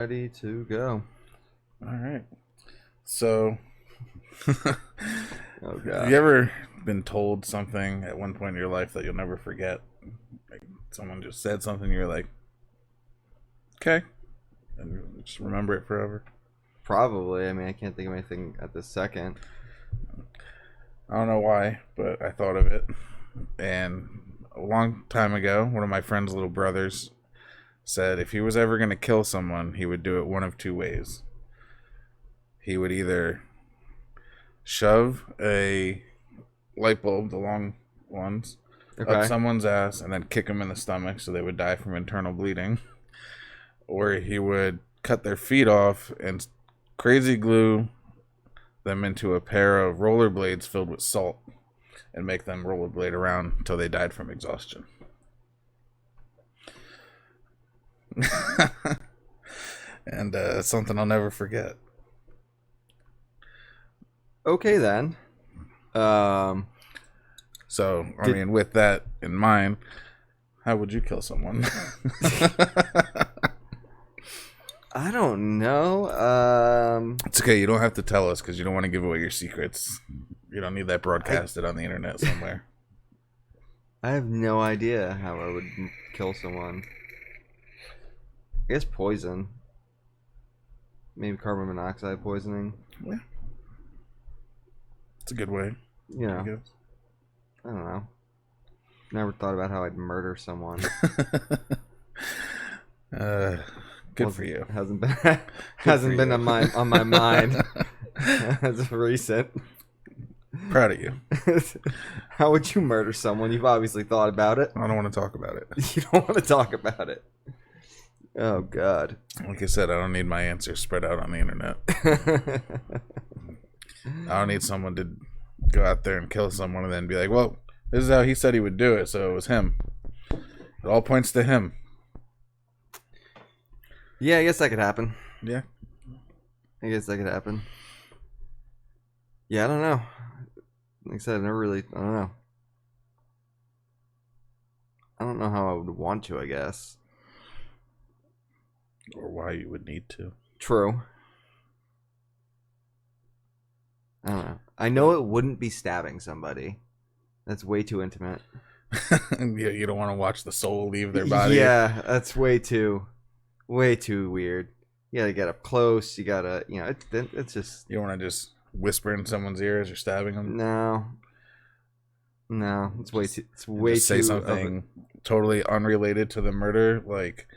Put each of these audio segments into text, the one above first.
Ready to go. All right. So, have Oh you god. ever been told something at one point in your life that you'll never forget? Like someone just said something, you're like, okay, and you just remember it forever. Probably. I mean, I can't think of anything at this second. I don't know why, but I thought of it. And a long time ago, one of my friend's little brothers said if he was ever going to kill someone, he would do it one of two ways. He would either shove a light bulb, the long ones, up Okay. someone's ass and then kick them in the stomach so they would die from internal bleeding, or he would cut their feet off and crazy glue them into a pair of rollerblades filled with salt and make them rollerblade around until they died from exhaustion. And something I'll never forget. Okay then. Um So, I did mean, with that in mind, how would you kill someone? I don't know. It's okay. You don't have to tell us because you don't want to give away your secrets. You don't need that I broadcasted on the internet somewhere. I have no idea how I would kill someone. I guess poison. Maybe carbon monoxide poisoning. Yeah, it's a good way, You I know, guess. I don't know. Never thought about how I'd murder someone. uh, good for Wasn't you. hasn't been Good for hasn't been you. on my mind as of recent. Proud of you. How would you murder someone? You've obviously thought about it. I don't want to talk about it. You don't want to talk about it. Oh God. Like I said, I don't need my answers spread out on the internet. I don't need someone to go out there and kill someone and then be like, well, this is how he said he would do it, so it was him. It all points to him. Yeah, I guess that could happen. Yeah. I guess that could happen. Yeah, I don't know. Like I said, I never really. I don't know. I don't know how I would want to. I guess. Or why you would need to. True. I don't know. I know it wouldn't be stabbing somebody. That's way too intimate. You don't want to watch the soul leave their body. Yeah, that's way too weird. You gotta get up close. You gotta, it's just You don't want to just whisper in someone's ear as you're stabbing them. no. It's way too. It's And way just say too. something totally unrelated to the murder, like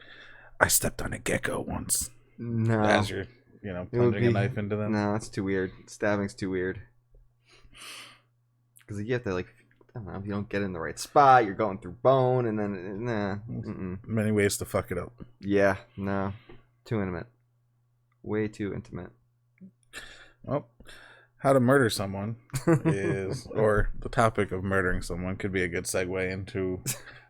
I stepped on a gecko once. No, As you're, it would plunging a be. knife into them. No, it's too weird. Stabbing's too weird. Because you have to I don't know. If you don't get in the right spot, you're going through bone, and then nah. Mm-mm. Many ways to fuck it up. Yeah, no, too intimate. Way too intimate. Well, how to murder someone is, or the topic of murdering someone could be a good segue into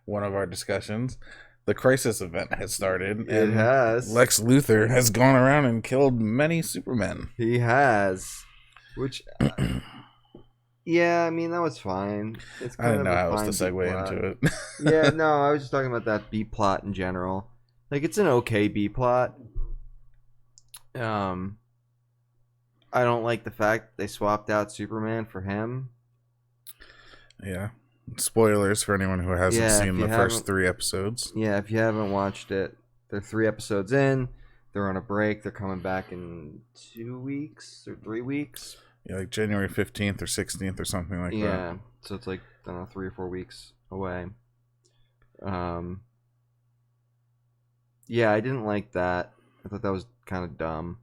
one of our discussions. The crisis event has started, It and has. Lex Luthor has gone around and killed many Supermen. He has, which. Yeah, I mean that was fine. It's I kind didn't of know a how else fine to B segue plot. into it. Yeah, no, I was just talking about that B plot in general. Like it's an okay B plot. I don't like the fact they swapped out Superman for him. Yeah. Spoilers for anyone who hasn't Yeah, seen the first 3 episodes. Yeah, if you haven't watched it, they're 3 episodes in. They're on a break. They're coming back in 2 weeks or 3 weeks. Yeah, like January 15th or 16th or something like that. Yeah, so it's like I don't know, 3 or 4 weeks away. Yeah, I didn't like that. I thought that was kind of dumb.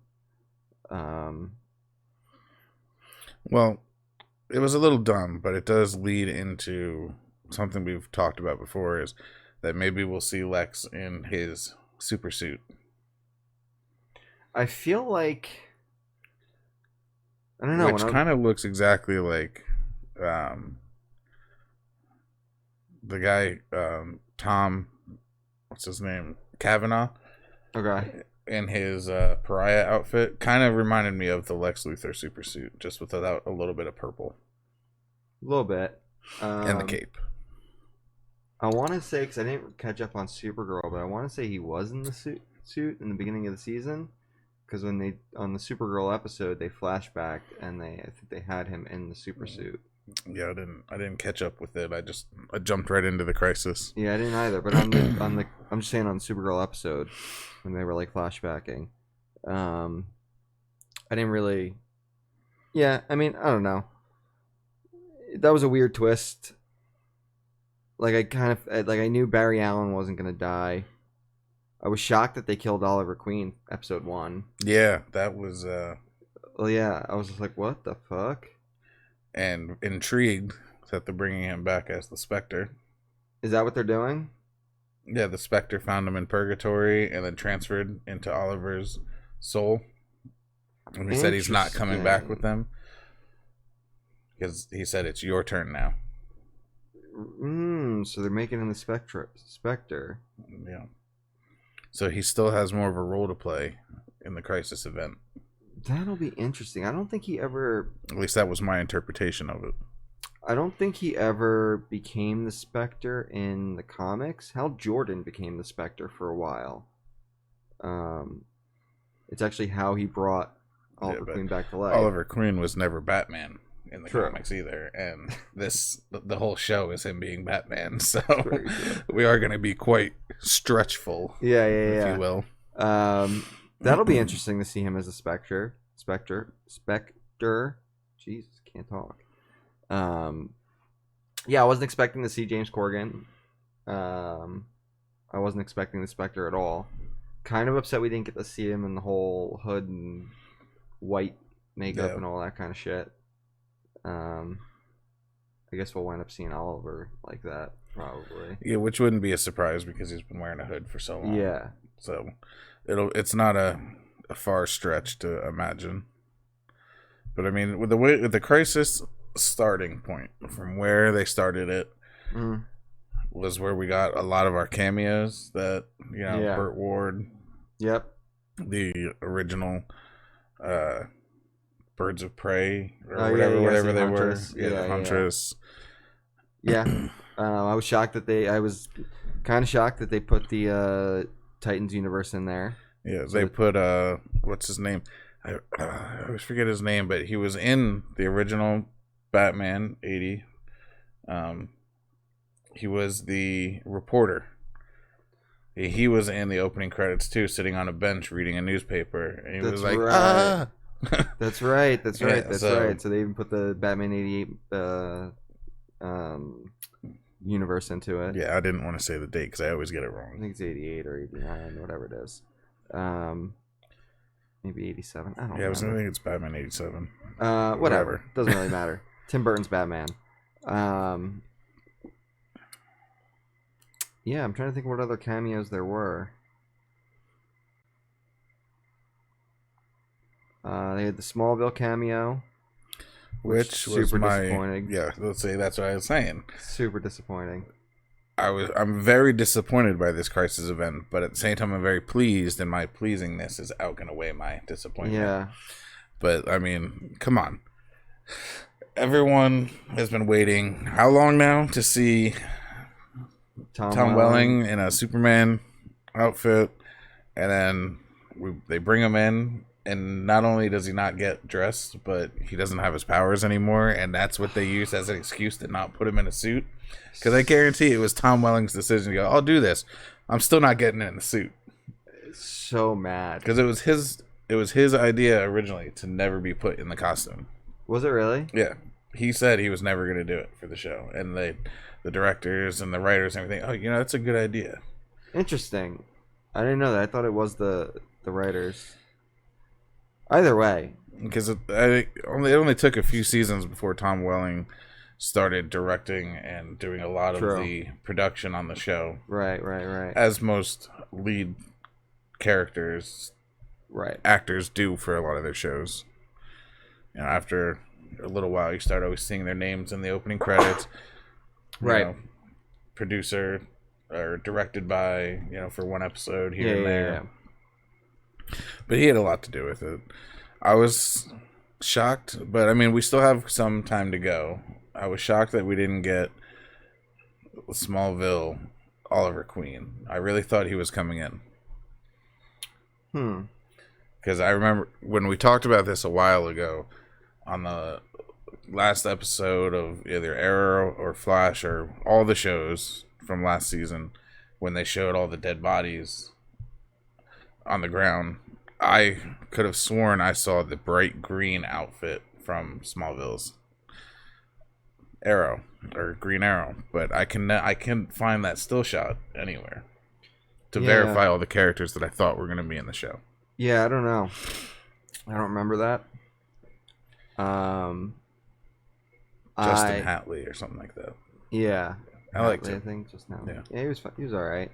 Well, it was a little dumb, but it does lead into something we've talked about before, is that maybe we'll see Lex in his super suit. I feel like I don't know. Which kind of looks exactly like the guy, Tom, what's his name? Kavanaugh. Okay. In his pariah outfit. Kind of reminded me of the Lex Luthor super suit, just without a little bit of purple. A little bit. And the cape. I want to say, because I didn't catch up on Supergirl, but I want to say he was in the suit in the beginning of the season, because when they on the Supergirl episode they flashbacked and I think they had him in the super suit. Yeah, I didn't catch up with it. I jumped right into the Crisis. Yeah, I didn't either. But I'm just saying on the Supergirl episode when they were like flashbacking, I didn't really. Yeah, I mean, I don't know. That was a weird twist. Like I knew Barry Allen wasn't gonna die. I was shocked that they killed Oliver Queen episode 1. Yeah, that was Well, yeah, I was just like, what the fuck? and intrigued that they're bringing him back as the Spectre. Is that what they're doing? Yeah, the Spectre found him in purgatory and then transferred into Oliver's soul. And he said he's not coming back with them because he said it's your turn now. So they're making him the Spectre. Yeah. So he still has more of a role to play in the Crisis event. That'll be interesting. I don't think he ever. At least that was my interpretation of it. I don't think he ever became the Spectre in the comics. Hal Jordan became the Spectre for a while. It's actually how he brought Oliver Queen back to life. Oliver Queen was never Batman in the comics either, and the whole show is him being Batman. So we are going to be quite stretchful, if you will. That'll be interesting to see him as a Spectre. Jesus, can't talk. Yeah, I wasn't expecting to see James Corgan. I wasn't expecting the Spectre at all. Kind of upset we didn't get to see him in the whole hood and white makeup and all that kind of shit. I guess we'll wind up seeing Oliver like that, probably. Yeah, which wouldn't be a surprise because he's been wearing a hood for so long. Yeah. So it's not a far stretch to imagine. But I mean, with the Crisis starting point from where they started it was where we got a lot of our cameos that, Burt Ward. Yep. The original Birds of Prey or whatever they Huntress. were. Yeah, the Huntress. Yeah. I was shocked that I was kind of shocked that they put the Titans universe in there. Yeah, they put what's his name? I always forget his name, but he was in the original Batman 80. He was the reporter. He was in the opening credits too, sitting on a bench reading a newspaper, and he was like, right. That's right. That's right. So they even put the Batman 88 universe into it. Yeah, I didn't want to say the date because I always get it wrong. I think it's 88 or 89, whatever it is. Maybe 87. I don't know. Yeah, I think it's Batman 87. Whatever. Doesn't really matter. Tim Burton's Batman. Yeah, I'm trying to think what other cameos there were. They had the Smallville cameo, which was super disappointing. Yeah, let's say that's what I was saying. Super disappointing. I'm very disappointed by this Crisis event, but at the same time I'm very pleased, and my pleasingness is outweighing my disappointment. Yeah. But I mean, come on. Everyone has been waiting how long now to see Tom Welling in a Superman outfit, and then they bring him in, and not only does he not get dressed, but he doesn't have his powers anymore, and that's what they use as an excuse to not put him in a suit. Because I guarantee it was Tom Welling's decision to go, I'll do this. I'm still not getting in the suit. So mad. Because it was his idea originally to never be put in the costume. Was it really? Yeah. He said he was never going to do it for the show. And the directors and the writers and everything, that's a good idea. Interesting. I didn't know that. I thought it was the writers. Either way. Because it only took a few seasons before Tom Welling started directing and doing a lot of the production on the show. Right. As most lead characters, actors do for a lot of their shows. After a little while, you start always seeing their names in the opening credits. Right. Producer or directed by, for one episode here and there. Yeah. But he had a lot to do with it. I was shocked, but I mean, we still have some time to go. I was shocked that we didn't get Smallville Oliver Queen. I really thought he was coming in. Hmm. Because I remember when we talked about this a while ago on the last episode of either Arrow or Flash or all the shows from last season, when they showed all the dead bodies on the ground, I could have sworn I saw the bright green outfit from Smallville's Arrow or Green Arrow, but I can't find that still shot anywhere to Yeah. verify all the characters that I thought were going to be in the show. Yeah, I don't know. I don't remember that. Um, Justin I Hatley or something like that. yeah, I liked I him. think just now. Yeah. Yeah, he was he was all right.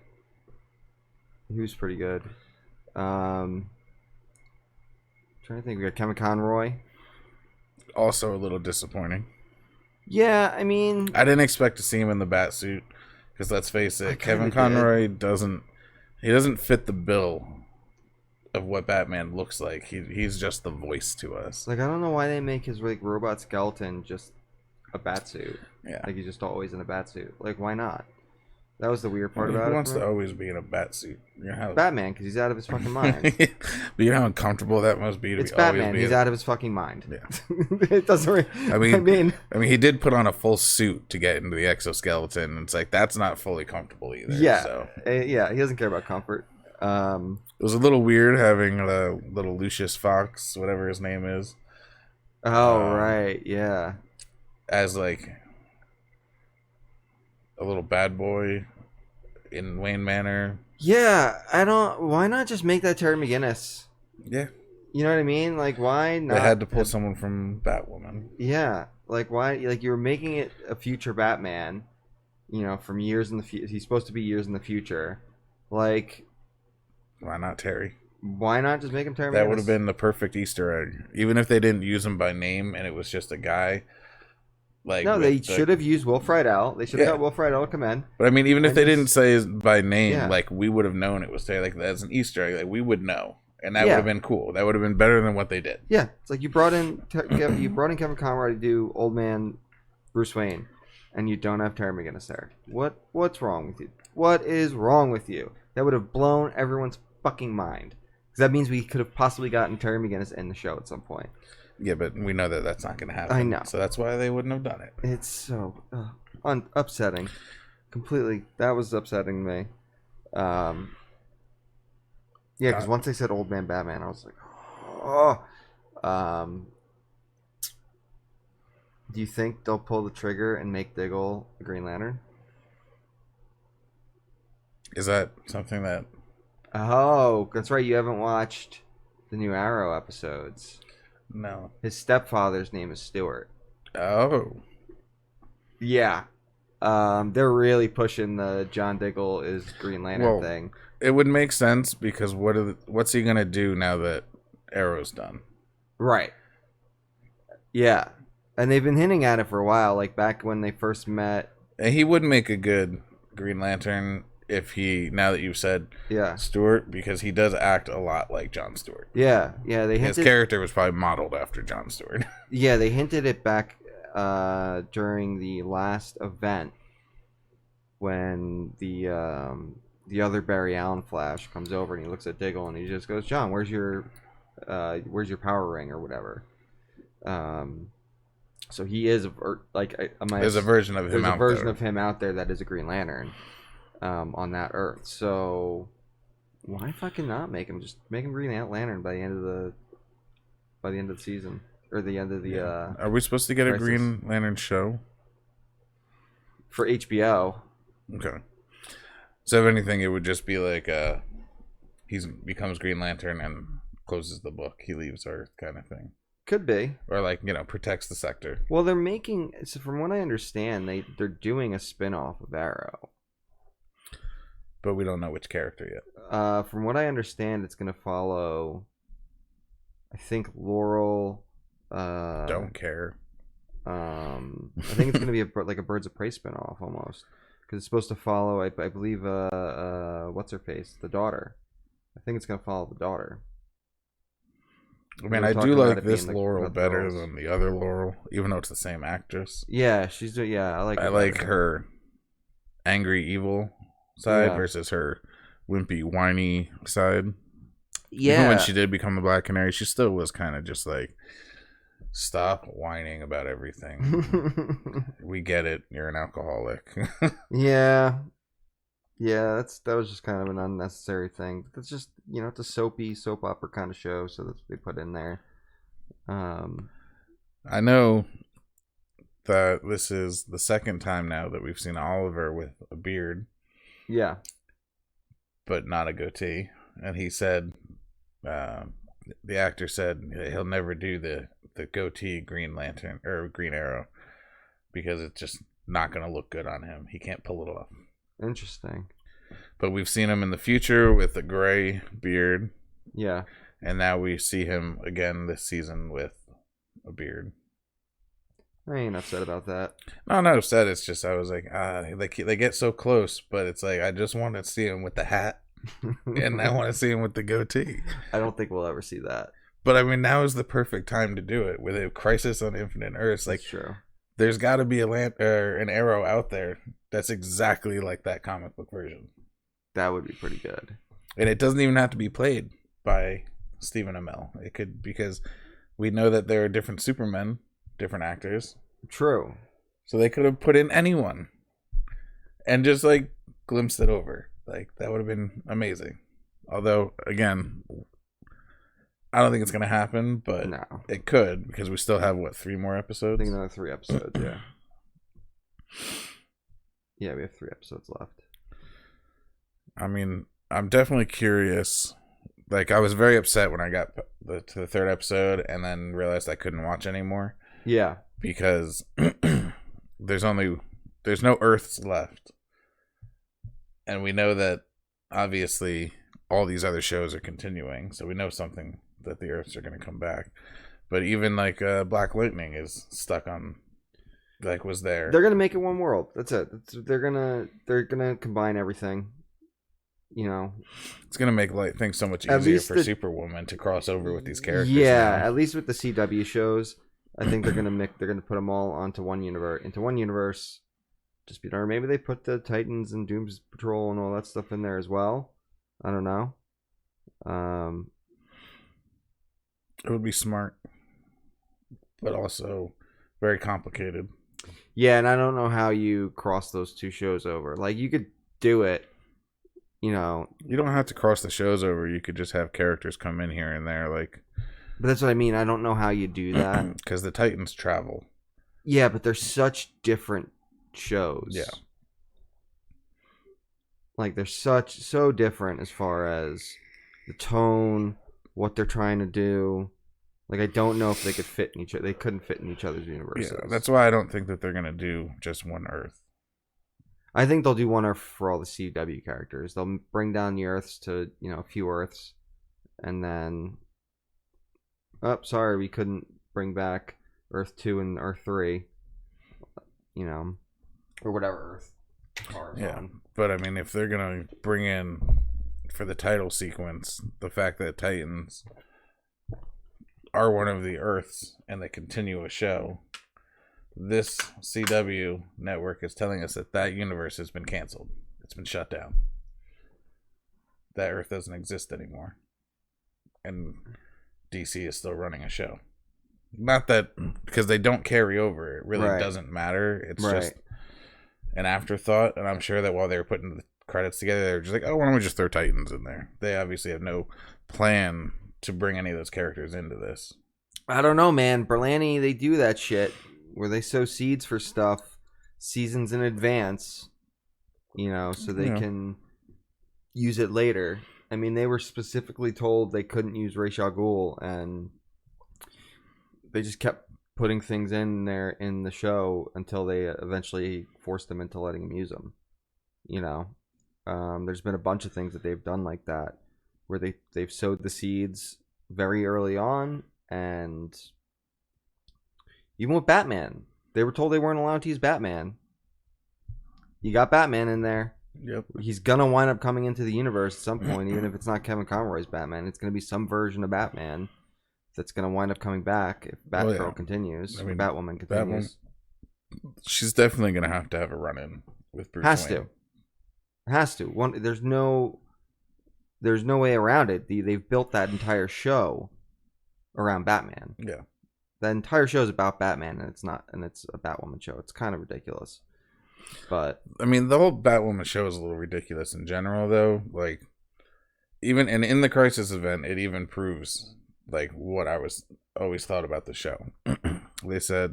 He was pretty good. Um, trying to think, we got Kevin Conroy. Also a little disappointing. Yeah, I mean, I didn't expect to see him in the bat suit because let's face it, Kevin kinda did. Conroy doesn't fit the bill of what Batman looks like. He's just the voice to us. Like, I don't know why they make his like robot skeleton just a bat suit. Yeah. Like he's just always in a bat suit. Like, why not? That was the weird part Who about wants it. to always be in a bat suit? You know how Batman, because he's out of his fucking mind. but you know how uncomfortable that must be to It's be always Batman. be He's in... out of his fucking mind. Yeah. It doesn't. I mean, he did put on a full suit to get into the exoskeleton, and it's like that's not fully comfortable either. Yeah, So yeah. He doesn't care about comfort. it was a little weird having a little Lucius Fox, whatever his name is. Oh right, yeah. As like a little bad boy in Wayne Manor. Yeah, I don't. Why not just make that Terry McGinnis? Yeah, You know what I mean? Like, why not? they had to pull someone from Batwoman. Yeah, like why? Like you were making it a future Batman. You know, from years in the future. He's supposed to be years in the future. Like, Why not Terry? why not just make him Terry That McGinnis? would have been the perfect Easter egg, even if they didn't use him by name and it was just a guy. Like No, they should have used Will Friedle. They should have Yeah. got Will Friedle to come in. But I mean, even if And they just- didn't say his by name, Yeah. like we would have known it was Terry. Like as an Easter egg, like we would know, and that Yeah. would have been cool. That would have been better than what they did. Yeah, it's like you brought in Kevin Conroy to do Old Man Bruce Wayne, and you don't have Terry McGinnis there. What's wrong with you? What is wrong with you? That would have blown everyone's fucking mind. Because that means we could have possibly gotten Terry McGinnis in the show at some point. Yeah, but we know that that's not going to happen. I know. So that's why they wouldn't have done it. It's so upsetting. Completely, that was upsetting me. Yeah, because once they said Old Man Batman, I was like, oh. Do you think they'll pull the trigger and make Diggle a Green Lantern? Is that something that? Oh, that's right. You haven't watched the new Arrow episodes. No. His stepfather's name is Stewart. Oh. Yeah. They're really pushing the John Diggle is Green Lantern thing. It would make sense because what's he gonna do now that Arrow's done? Right. Yeah. And they've been hinting at it for a while, like back when they first met. And he would make a good Green Lantern if he, now that you've said Stewart, because he does act a lot like Jon Stewart. Yeah. They hinted, his character was probably modeled after Jon Stewart. Yeah, they hinted it back during the last event when the other Barry Allen Flash comes over and he looks at Diggle and he just goes, "John, where's your power ring or whatever?" So he is There's a version of him out there. There's a version of him out there that is a Green Lantern on that Earth. So why fucking not make him Green Lantern by the end of the season or the end of the Are we supposed to get a Green Lantern show for HBO? Okay. So if anything, it would just be like he becomes Green Lantern and closes the book. He leaves Earth, kind of thing. Could be. Or like, protects the sector. Well, they're making, so from what I understand, they're doing a spin-off of Arrow. But we don't know which character yet. From what I understand, it's going to follow, I think, Laurel. Don't care. I think it's going to be like a Birds of Prey spin-off almost. Because it's supposed to follow, I believe, what's her face? The daughter. I think it's going to follow the daughter. I mean, I do like this Laurel better than the other Laurel, even though it's the same actress. Yeah, I like her angry, evil side versus her wimpy, whiny side. Even when Yeah. she did become the Black Canary, she still was kind of just like, stop whining about everything. We get it. You're an alcoholic. Yeah. Yeah, that was just kind of an unnecessary thing. That's just, it's a soap opera kind of show, so that's what they put in there. I know that this is the second time now that we've seen Oliver with a beard. Yeah. But not a goatee. And he said, the actor said he'll never do the goatee Green Lantern or Green Arrow because it's just not going to look good on him. He can't pull it off. Interesting. But we've seen him in the future with a gray beard. Yeah. And now we see him again this season with a beard. I ain't upset about that. No, not upset. It's just I was like, they get so close, but it's like I just want to see him with the hat, and I want to see him with the goatee. I don't think we'll ever see that. But I mean, now is the perfect time to do it with a Crisis on Infinite Earths. Like, that's true. There's got to be an Arrow out there that's exactly like that comic book version. That would be pretty good. And it doesn't even have to be played by Stephen Amell. It could, because we know that there are different Supermen, different actors. True. So they could have put in anyone and just like glimpsed it over. Like, that would have been amazing. Although, again, I don't think it's going to happen, but no. It could, because we still have, 3 more episodes? I think another 3 episodes, yeah. Yeah, we have 3 episodes left. I mean, I'm definitely curious. Like, I was very upset when I got to the 3rd episode and then realized I couldn't watch anymore. Yeah. Because there's no Earths left. And we know that, obviously, all these other shows are continuing. So we know something that the Earths are going to come back. But even, like, Black Lightning is stuck on, like, was there. They're going to make it one world. That's it. They're gonna combine everything. It's gonna make things so much easier for Superwoman to cross over with these characters. Yeah, now. At least with the CW shows, I think they're gonna put them all onto one universe. Just or maybe they put the Titans and Doom's Patrol and all that stuff in there as well. I don't know. It would be smart, but also very complicated. Yeah, and I don't know how you cross those 2 shows over. Like, you could do it. You don't have to cross the shows over. You could just have characters come in here and there, like. But that's what I mean. I don't know how you do that because the Titans travel. Yeah, but they're such different shows. Yeah. Like, they're so different as far as the tone, what they're trying to do. Like, I don't know if they could fit in each other. They couldn't fit in each other's universes. Yeah, that's why I don't think that they're gonna do just one Earth. I think they'll do one Earth for all the CW characters. They'll bring down the Earths to, a few Earths. And then... Oh, sorry, we couldn't bring back Earth 2 and Earth 3. Or whatever Earth. Yeah, but I mean, if they're going to bring in, for the title sequence, the fact that Titans are one of the Earths and they continue a show... This CW network is telling us that universe has been canceled. It's been shut down. That Earth doesn't exist anymore. And DC is still running a show. Not that, because they don't carry over. It really doesn't matter. It's just an afterthought. And I'm sure that while they were putting the credits together, they were just like, oh, why don't we just throw Titans in there? They obviously have no plan to bring any of those characters into this. I don't know, man. Berlanti, they do that shit. Where they sow seeds for stuff seasons in advance, so they can use it later. I mean, they were specifically told they couldn't use Ra's al Ghul, and they just kept putting things in there in the show until they eventually forced them into letting them use them. There's been a bunch of things that they've done like that, where they've sowed the seeds very early on, and... Even with Batman, they were told they weren't allowed to use Batman. You got Batman in there. Yep. He's going to wind up coming into the universe at some point, even if it's not Kevin Conroy's Batman. It's going to be some version of Batman that's going to wind up coming back if Batgirl continues. I mean, Batwoman continues. She's definitely going to have a run-in with Bruce Wayne. Has to. There's no... there's no way around it. They've built that entire show around Batman. Yeah. That entire show is about Batman, and it's not, and it's a Batwoman show. It's kind of ridiculous. But I mean, the whole Batwoman show is a little ridiculous in general, though. Like, even and in the Crisis event, it even proves like what I was always thought about the show. They said,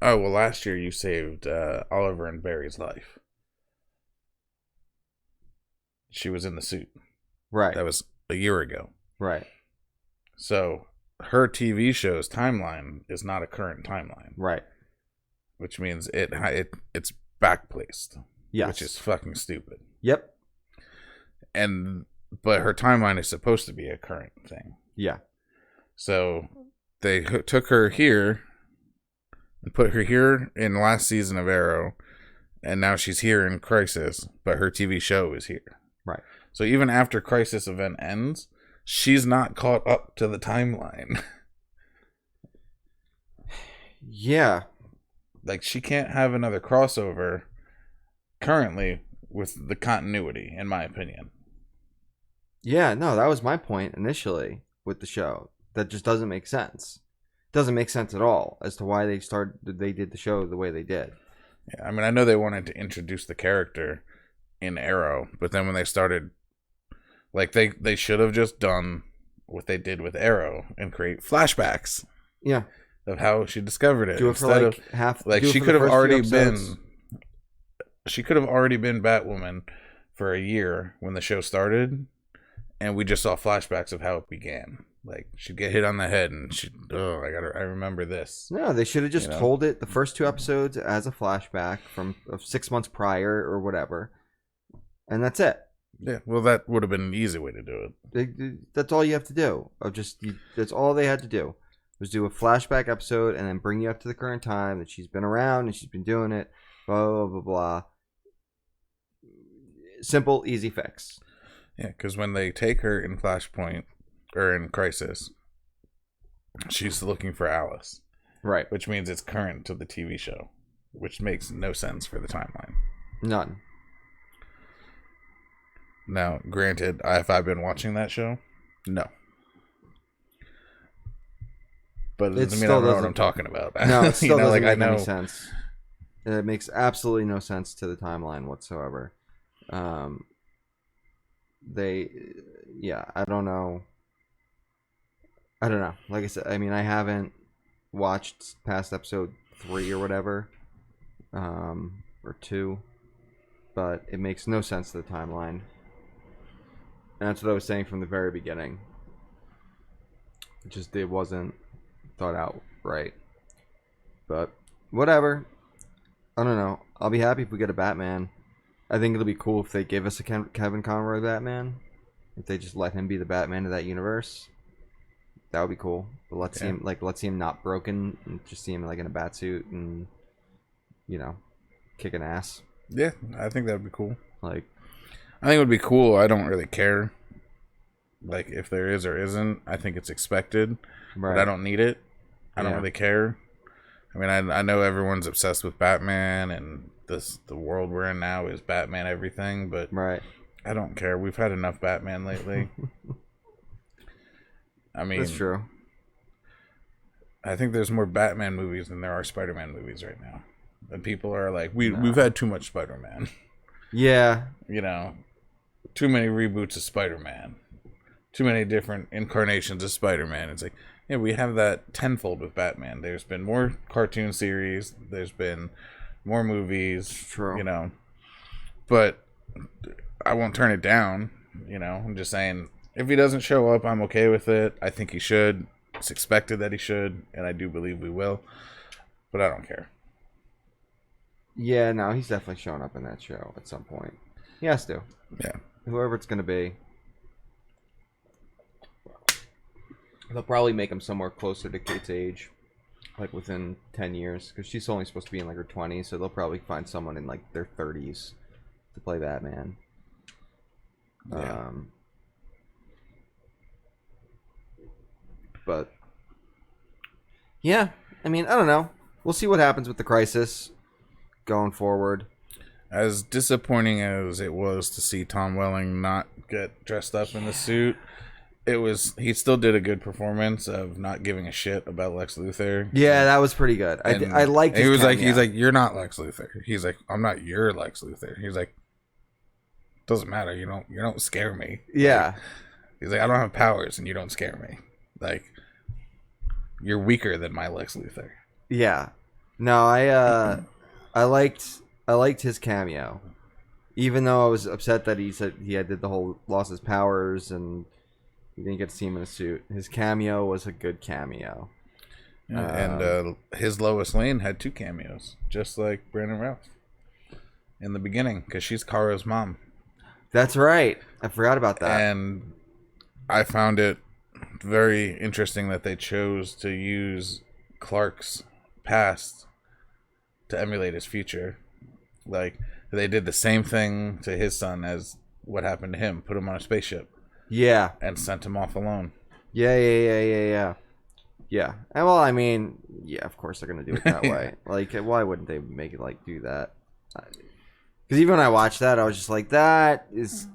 "Oh well, last year you saved Oliver and Barry's life. She was in the suit. right, That was a year ago. right, So her TV show's timeline is not a current timeline, right. which means it's backplaced, Yes. which is fucking stupid. Yep. But her timeline is supposed to be a current thing. Yeah. So they took her here and put her here in last season of Arrow, and now she's here in Crisis, but her TV show is here. Right. So even after Crisis event ends, she's not caught up to the timeline. Yeah. Like, she can't have another crossover currently with the continuity, in my opinion. Yeah, no, that was my point initially with the show. That just doesn't make sense. Doesn't make sense at all as to why they did the show the way they did. Yeah, I mean, I know they wanted to introduce the character in Arrow, but then when they started, like, they should have just done what they did with Arrow and create flashbacks Yeah. of how she discovered it. Do it for instead like of, half. like, do it she for could the have first few already episodes. been. She could have already been Batwoman for a year when the show started, and we just saw flashbacks of how it began. Like, she'd get hit on the head, and I remember this. No, they should have just You know? told it the first 2 episodes as a flashback of 6 months prior or whatever, and that's it. Yeah, well, that would have been an easy way to do it. That's all you have to do. That's all they had to do was do a flashback episode and then bring you up to the current time that she's been around and she's been doing it. Blah blah blah blah. Simple, easy fix. Yeah, because when they take her in Flashpoint or in Crisis, she's looking for Alice, Right. which means it's current to the TV show, which makes no sense for the timeline. None. Now, granted, have I been watching that show? No. But it It doesn't mean I still don't know what doesn't- I'm talking about. No, it still doesn't like, make I know. any sense. It makes absolutely no sense to the timeline whatsoever. I don't know. Like I said, I mean, I haven't watched past episode 3 or whatever, or 2, but it makes no sense to the timeline. And that's what I was saying from the very beginning. It wasn't thought out right. But whatever. I don't know. I'll be happy if we get a Batman. I think it'll be cool if they give us a Kevin Conroy Batman. If they just let him be the Batman of that universe, that would be cool. But let's see him not broken, and just see him like in a bat suit and kicking ass. Yeah, I think that would be cool. Like, I think it would be cool. I don't really care. Like, if there is or isn't, I think it's expected. right? But I don't need it. I don't Yeah. really care. I mean, I know everyone's obsessed with Batman, and the world we're in now is Batman everything, but Right. I don't care. We've had enough Batman lately. I mean, That's true. I think there's more Batman movies than there are Spider-Man movies right now. And people are like, No. we've had too much Spider-Man. Yeah. Too many reboots of Spider-Man. Too many different incarnations of Spider-Man. It's like, yeah, we have that tenfold with Batman. There's been more cartoon series. There's been more movies. True. But I won't turn it down. I'm just saying, if he doesn't show up, I'm okay with it. I think he should. It's expected that he should, and I do believe we will. But I don't care. Yeah, no, he's definitely showing up in that show at some point. He has to. Yeah. Whoever it's gonna be. They'll probably make him somewhere closer to Kate's age, like within 10 years, because she's only supposed to be in like her 20s, so they'll probably find someone in like their 30s to play Batman. Yeah. But yeah, I mean, I don't know. We'll see what happens with the Crisis going forward. As disappointing as it was to see Tom Welling not get dressed up in the suit, he still did a good performance of not giving a shit about Lex Luthor. Yeah, that was pretty good. I liked his cameo. He's like, you're not Lex Luthor. He's like, I'm not your Lex Luthor. He's like, doesn't matter. You don't scare me. Yeah. Like, he's like, I don't have powers and you don't scare me. Like, you're weaker than my Lex Luthor. Yeah. No, I liked his cameo. Even though I was upset that he said he did the whole lost his powers and you didn't get to see him in a suit. His cameo was a good cameo. Yeah, and his Lois Lane had 2 cameos, just like Brandon Routh in the beginning, because she's Kara's mom. That's right. I forgot about that. And I found it very interesting that they chose to use Clark's past to emulate his future. Like, they did the same thing to his son as what happened to him. Put him on a spaceship. Yeah. And sent him off alone. Yeah. And well, I mean, yeah, of course they're gonna do it that way. Like, why wouldn't they make it like do that? Because even when I watched that, I was just like, that is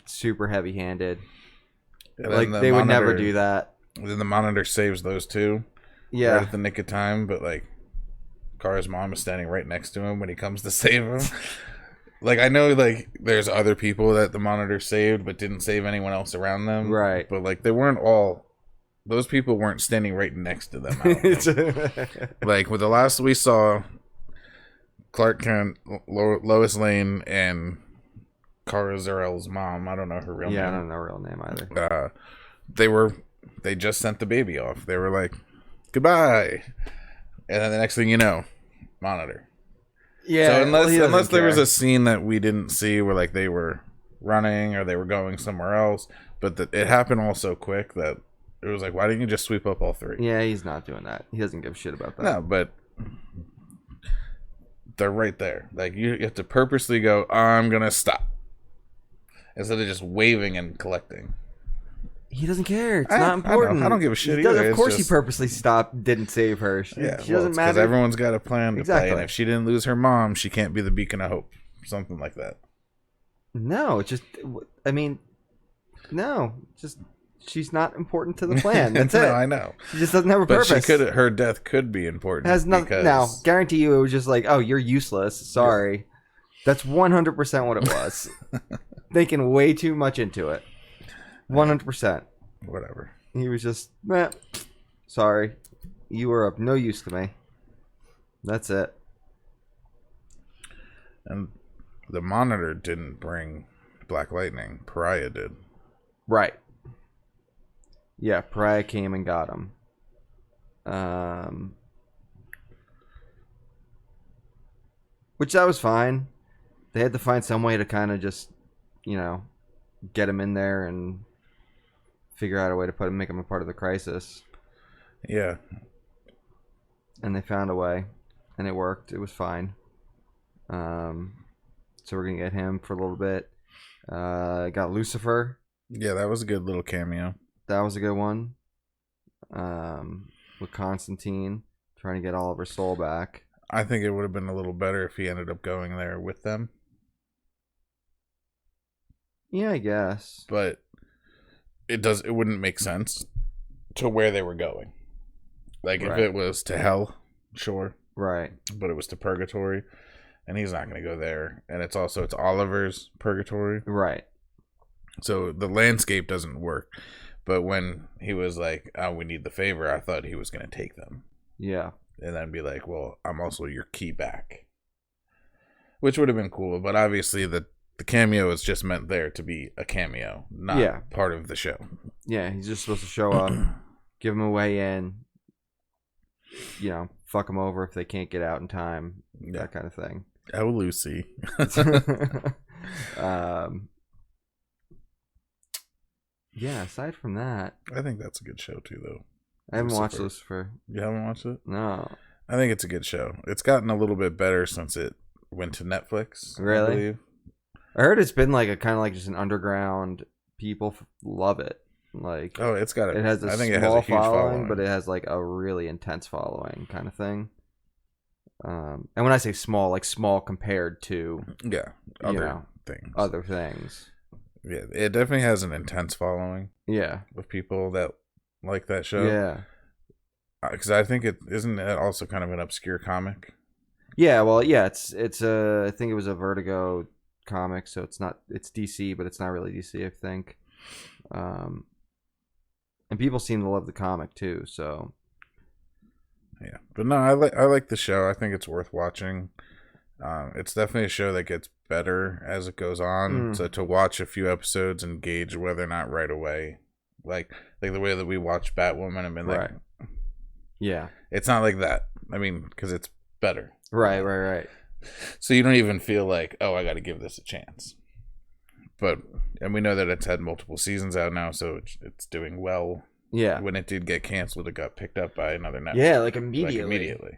super heavy-handed. Like, they would never do that. Then the Monitor saves those 2. Yeah. Right at the nick of time, but like, Kara's mom is standing right next to him when he comes to save him. Like, I know, like, there's other people that the Monitor saved, but didn't save anyone else around them. Right. But, like, they weren't all... Those people weren't standing right next to them. Like, with the last we saw, Clark Kent, Lois Lane, and Kara Zor-El's mom, I don't know her real name. Yeah, I don't know her real name either. They just sent the baby off. They were like, goodbye. And then the next thing you know, Monitor. Yeah, so unless there was a scene that we didn't see where like they were running or they were going somewhere else, but it happened all so quick that it was like, why didn't you just sweep up all 3? Yeah, he's not doing that. He doesn't give a shit about that. No, but they're right there. Like, you have to purposely go, I'm gonna stop, instead of just waving and collecting. He doesn't care. It's not important. I don't give a shit either. Of course, he purposely stopped, didn't save her. She doesn't matter. Because everyone's got a plan to play, and if she didn't lose her mom, she can't be the beacon of hope. Something like that. No, it's just, I mean, no, just she's not important to the plan. That's it. No, I know. She just doesn't have a purpose. Her death could be important. It has nothing. Now, guarantee you, it was just like, oh, you're useless. Sorry. Yeah. That's 100% what it was. Thinking way too much into it. 100%. Whatever. He was just, sorry. You were of no use to me. That's it. And the Monitor didn't bring Black Lightning. Pariah did. Right. Yeah, Pariah came and got him. Which that was fine. They had to find some way to kind of just, get him in there and figure out a way to make him a part of the crisis. Yeah. And they found a way, and it worked. It was fine. So we're gonna get him for a little bit. Got Lucifer. Yeah, that was a good little cameo. That was a good one. With Constantine trying to get Oliver's soul back. I think it would have been a little better if he ended up going there with them. Yeah, I guess. But it wouldn't make sense to where they were going. Like, if it was to hell, sure. Right. But it was to purgatory, and he's not going to go there. And it's Oliver's purgatory. Right. So the landscape doesn't work. But when he was like, oh, we need the favor, I thought he was going to take them. Yeah. And then be like, well, I'm also your key back. Which would have been cool. But obviously the cameo is just meant there to be a cameo, not part of the show. Yeah, he's just supposed to show up, give him a way in, fuck them over if they can't get out in time, that kind of thing. Oh, Lucy. Yeah, aside from that, I think that's a good show too, though. I haven't watched Lucifer. You haven't watched it? No. I think it's a good show. It's gotten a little bit better since it went to Netflix. Really? I believe. I heard it's been like a kind of like just an underground. People love it. Like, oh, it has a small huge following, but it has like a really intense following kind of thing. And when I say small, like small compared to Yeah, you other know things. other things. Yeah, it definitely has an intense following Yeah, of people that like that show. yeah, Because I think it isn't it also kind of an obscure comic. yeah. Well, yeah. It's a. I think it was a Vertigo comic, so it's DC, but it's not really DC. I think. Um, and people seem to love the comic too. So Yeah, but no, I like the show. I think it's worth watching. It's definitely a show that gets better as it goes on. mm, So to watch a few episodes and gauge whether or not right away, like the way that we watch Batwoman, and been like, right, yeah, it's not like that. I mean, because it's better. right, right, right. So you don't even feel like, oh, I got to give this a chance. But and we know that it's had multiple seasons out now, so it's doing well. Yeah, When it did get canceled, it got picked up by another network. yeah. Like immediately,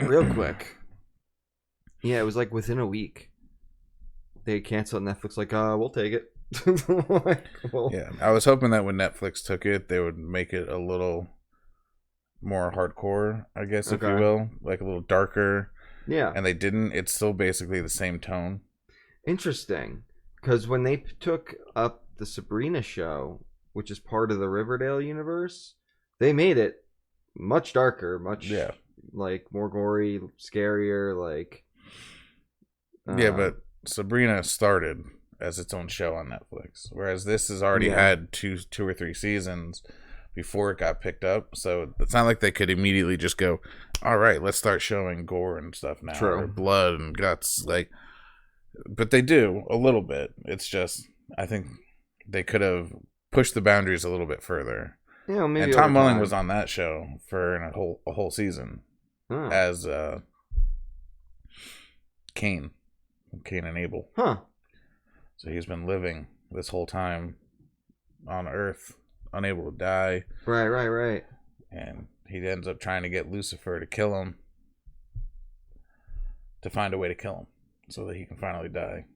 real quick. Yeah, it was like within a week. They canceled Netflix. Like, we'll take it. Like, well, Yeah, I was hoping that when Netflix took it, they would make it a little more hardcore, I guess, if you okay. will, like a little darker. Yeah, And they didn't. It's still basically the same tone. interesting. Because when they took up the Sabrina show, which is part of the Riverdale universe, they made it much darker, much Yeah, like more gory, scarier. Like, yeah, um, but Sabrina started as its own show on Netflix, whereas this has already yeah, had two or three seasons before it got picked up. So it's not like they could immediately just go, "All right, let's start showing gore and stuff now, or true. blood and guts." Like, but they do a little bit. It's just I think they could have pushed the boundaries a little bit further. You know, And maybe over Tom Welling was time. on that show for a whole season Oh, as Cain, Cain and Abel. huh. So he's been living this whole time on Earth, unable to die, Right, right, right. and he ends up trying to get Lucifer to kill him, to find a way to kill him, so that he can finally die.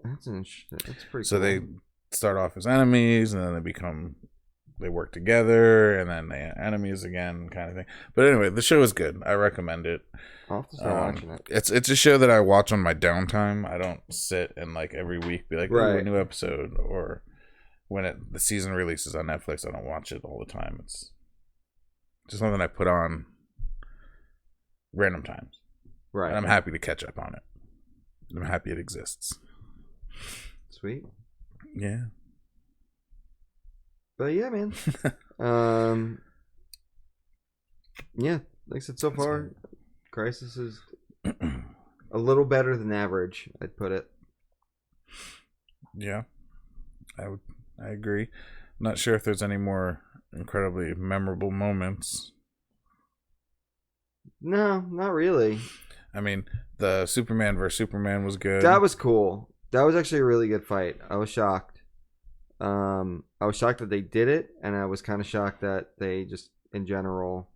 That's interesting. That's pretty So cool. they start off as enemies, and then they work together, and then they're enemies again, kind of thing. But anyway, the show is good. I recommend it. I'll have to start watching it. It's a show that I watch on my downtime. I don't sit and like every week be like, "Ooh, a Right. new episode," or when the season releases on Netflix, I don't watch it all the time. It's just something I put on random times, Right. and I'm happy to catch up on it. I'm happy it exists. Sweet. Yeah. But yeah, man. um, yeah, like I said, so far, Crisis is a little better than average. I'd put it. Yeah, I agree. I'm not sure if there's any more incredibly memorable moments. No, not really. I mean, the Superman versus Superman was good. That was cool. That was actually a really good fight. I was shocked. I was shocked that they did it, and I was kind of shocked that they just, in general,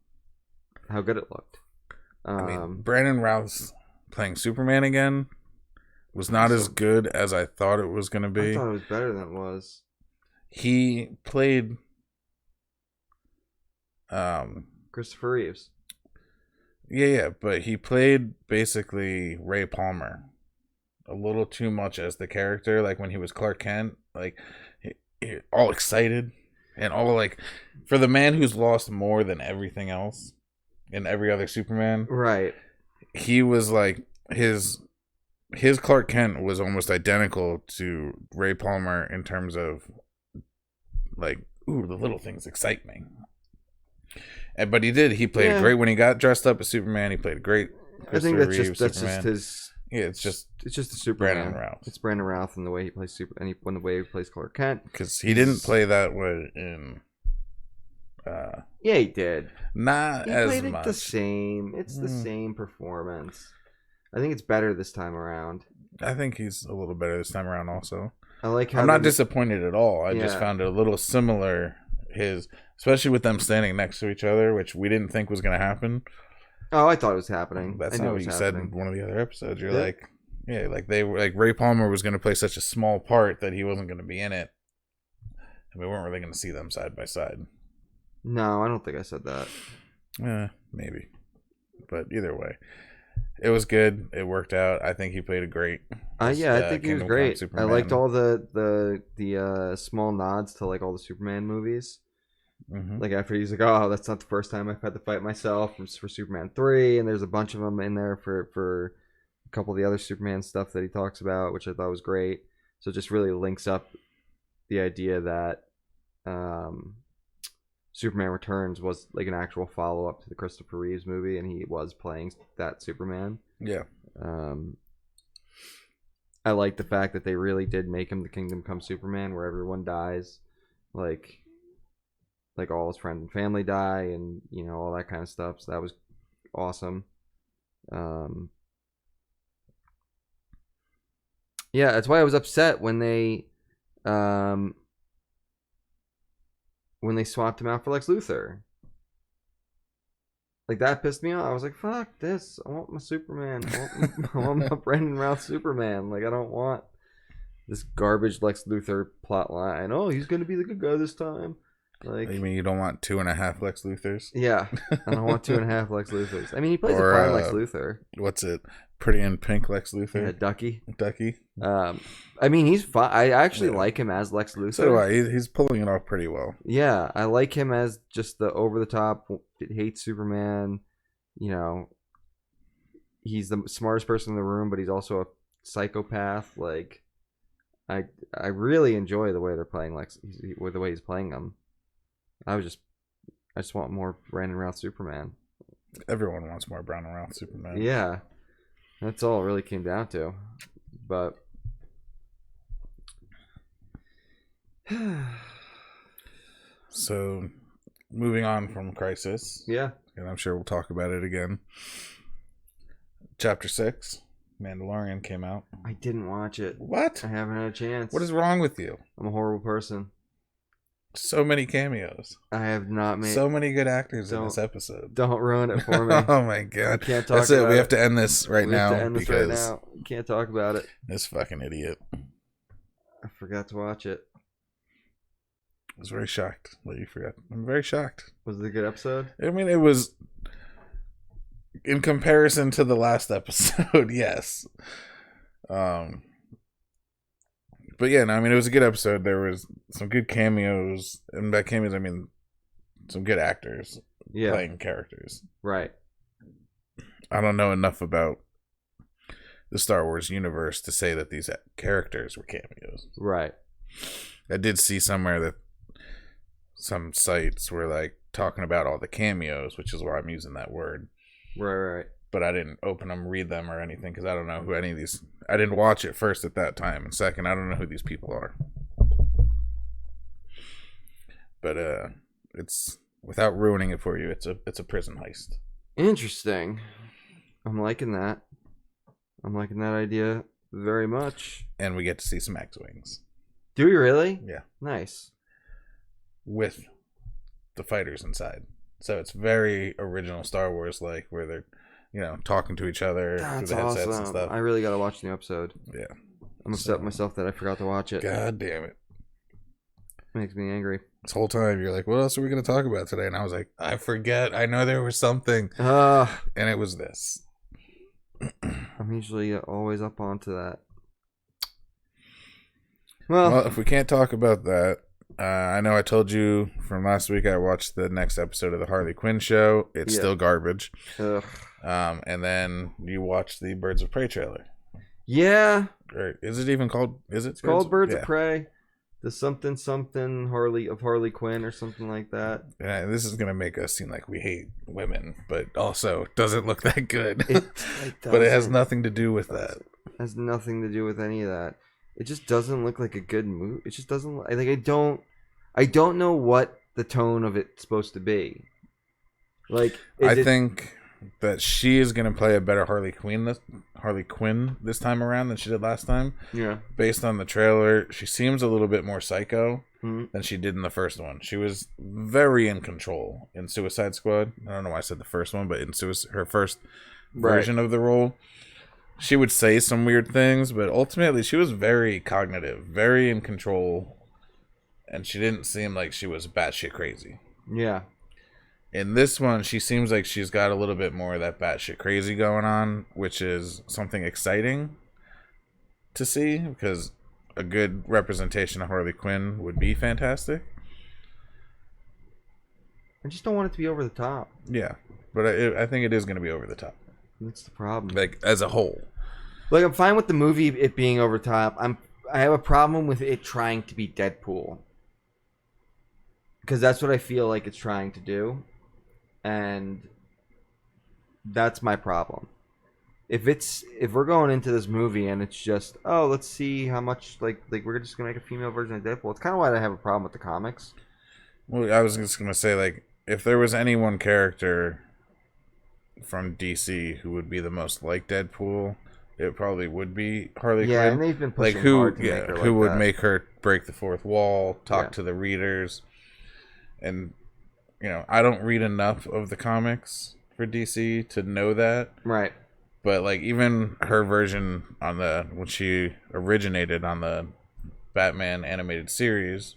how good it looked. I mean, Brandon Routh playing Superman again was not as good as I thought it was going to be. I thought it was better than it was. He played Christopher Reeves. Yeah, but he played basically Ray Palmer a little too much as the character. Like when he was Clark Kent, like he all excited and all like for the man who's lost more than everything else in every other Superman. Right. He was like his Clark Kent was almost identical to Ray Palmer in terms of like, ooh, the little things excite me. But he played great when he got dressed up as Superman. He played great. I think that's just his. Yeah, it's just the Superman. Brandon Routh. It's Brandon Routh and the way he plays the way he plays Clark Kent. Because he didn't play that way in. Yeah, he did. Not he as played much. It the same. It's the same performance. I think it's better this time around. I think he's a little better this time around. Also, I like how I'm not disappointed at all. I just Yeah. found it a little similar. Especially with them standing next to each other, which we didn't think was going to happen. Oh, I thought it was happening. That's I knew not it what was you happening. said in one of the other episodes. You're Yeah. like, yeah, like they were like Ray Palmer was going to play such a small part that he wasn't going to be in it, and we weren't really going to see them side by side. No, I don't think I said that. Maybe, but either way, It was good. It worked out. I think he played a great. Yeah, I think he was Kingdom Come great. I liked Superman. all the small nods to like all the Superman movies. Like after he's like, oh, that's not the first time I've had to fight myself for Superman 3, and there's a bunch of them in there for a couple of the other Superman stuff that he talks about, which I thought was great. So it just really links up the idea that Superman Returns was like an actual follow up to the Christopher Reeves movie, and he was playing that Superman. Yeah. I like the fact that they really did make him the Kingdom Come Superman, where everyone dies, like all his friends and family die, and all that kind of stuff. So that was awesome. Yeah, that's why I was upset when they swapped him out for Lex Luthor. Like that pissed me off. I was like, "Fuck this! I want my Superman. I want my Brandon Routh Superman. Like I don't want this garbage Lex Luthor plot line. Oh, he's gonna be the good guy this time." Like, You mean you don't want 2.5 Lex Luthors? yeah, I don't want 2.5 Lex Luthors. I mean, he plays a fine Lex Luthor. What's it? Pretty in Pink Lex Luthor? Yeah, Ducky. Ducky. I mean, he's fine. I actually like him as Lex Luthor. So do I. He's pulling it off pretty well. Yeah, I like him as just the over the top, hates Superman. He's the smartest person in the room, but he's also a psychopath. Like, I really enjoy the way they're playing Lex, with the way he's playing them. I just want more Brandon Routh Superman. Everyone wants more Brandon Routh Superman. Yeah, that's all it really came down to. But so, moving on from Crisis. Yeah. And I'm sure we'll talk about it again. Chapter 6, Mandalorian came out. I didn't watch it. What? I haven't had a chance. What is wrong with you? I'm a horrible person. So many cameos. I have not made so many good actors in this episode. Don't ruin it for me. Oh my god. I can't talk That's it. about We have to end this right now. We can't talk about it. This fucking idiot. I forgot to watch it. I was very shocked that you forgot. I'm very shocked. Was it a good episode? I mean, it was, in comparison to the last episode, yes. But yeah, no, I mean, it was a good episode. There was some good cameos, and by cameos I mean some good actors playing characters. Right. I don't know enough about the Star Wars universe to say that these characters were cameos. Right. I did see somewhere that some sites were like talking about all the cameos, which is why I'm using that word. Right. But I didn't open them, read them, or anything because I don't know who any of these. I didn't watch it first at that time, and second, I don't know who these people are. But it's, without ruining it for you, it's a prison heist. Interesting. I'm liking that. I'm liking that idea very much. And we get to see some X-wings. Do we really? Yeah. Nice. With the fighters inside. So it's very original Star Wars, like where they're, talking to each other through the headsets and stuff. I really gotta watch the new episode. Yeah. I'm upset with myself that I forgot to watch it. God damn it. Makes me angry. This whole time you're like, what else are we going to talk about today? And I was like, I forget. I know there was something. And it was this. I'm usually always up onto that. Well, if we can't talk about that, I know I told you from last week I watched the next episode of the Harley Quinn show. It's still garbage. Ugh. And then you watched the Birds of Prey trailer. Yeah. Or is it even called? It's called Birds of Prey. The something Harley Quinn or something like that. Yeah, this is gonna make us seem like we hate women, but also doesn't look that good. But it has nothing to do with that. It has nothing to do with any of that. It just doesn't look like a good movie. It just doesn't. Like I don't know what the tone of it's supposed to be. Like I think that she is going to play a better Harley Quinn this time around than she did last time. Yeah. Based on the trailer, she seems a little bit more psycho than she did in the first one. She was very in control in Suicide Squad. I don't know why I said the first one, but in her first version of the role, she would say some weird things, but ultimately she was very cognitive, very in control, and she didn't seem like she was batshit crazy. Yeah. In this one, she seems like she's got a little bit more of that batshit crazy going on, which is something exciting to see because a good representation of Harley Quinn would be fantastic. I just don't want it to be over the top. Yeah, but I think it is going to be over the top. That's the problem. Like as a whole. Like I'm fine with the movie it being over the top. I have a problem with it trying to be Deadpool. Because that's what I feel like it's trying to do. And that's my problem. If we're going into this movie and it's just, oh, let's see how much like we're just gonna make a female version of Deadpool. It's kind of why I have a problem with the comics. Well, I was just gonna say, like, if there was any one character from DC who would be the most like Deadpool, it probably would be Harley Quinn. Yeah, and they've been pushing like who, hard to make her like who would that. make her break the fourth wall, talk to the readers, and I don't read enough of the comics for DC to know that. Right. But like even her version on when she originated on the Batman animated series,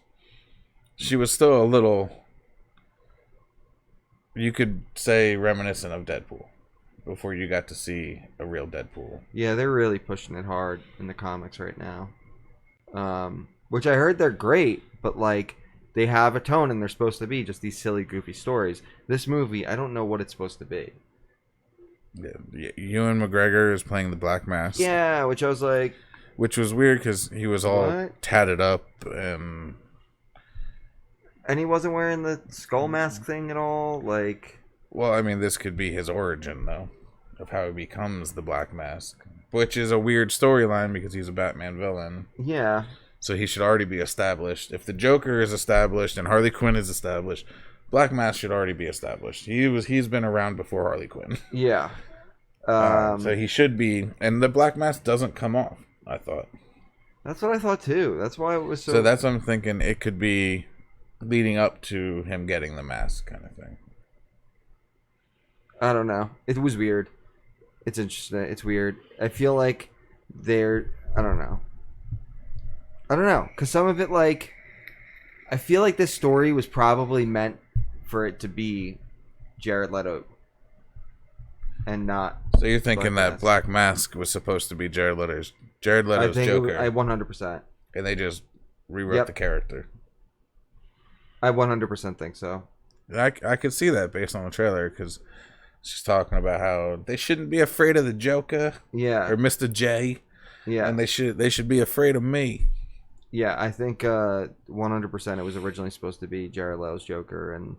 she was still a little, you could say, reminiscent of Deadpool before you got to see a real Deadpool. Yeah, they're really pushing it hard in the comics right now. Which I heard they're great, but like they have a tone and they're supposed to be just these silly, goofy stories. This movie, I don't know what it's supposed to be. Yeah, Ewan McGregor is playing the Black Mask. Yeah, which I was like... Which was weird because he was all tatted up and... And he wasn't wearing the skull mask thing at all? Like... Well, I mean, this could be his origin, though, of how he becomes the Black Mask. Which is a weird storyline because he's a Batman villain. Yeah. So he should already be established. If the Joker is established and Harley Quinn is established... Black Mask should already be established. He's been around before Harley Quinn. Yeah. So he should be, and the Black Mask doesn't come off, I thought. That's what I thought too. That's why it was so... So that's what I'm thinking. It could be leading up to him getting the mask kind of thing. I don't know. It was weird. It's interesting. It's weird. I feel like they're... I don't know. Because some of it, like... I feel like this story was probably meant for it to be Jared Leto and not... So you're thinking that Black Mask was supposed to be Jared Leto's Joker. I 100%. And they just rewrote the character. I 100% think so. I could see that based on the trailer because she's talking about how they shouldn't be afraid of the Joker. Yeah. Or Mr. J. Yeah. And they should be afraid of me. Yeah, I think 100% it was originally supposed to be Jared Leto's Joker, and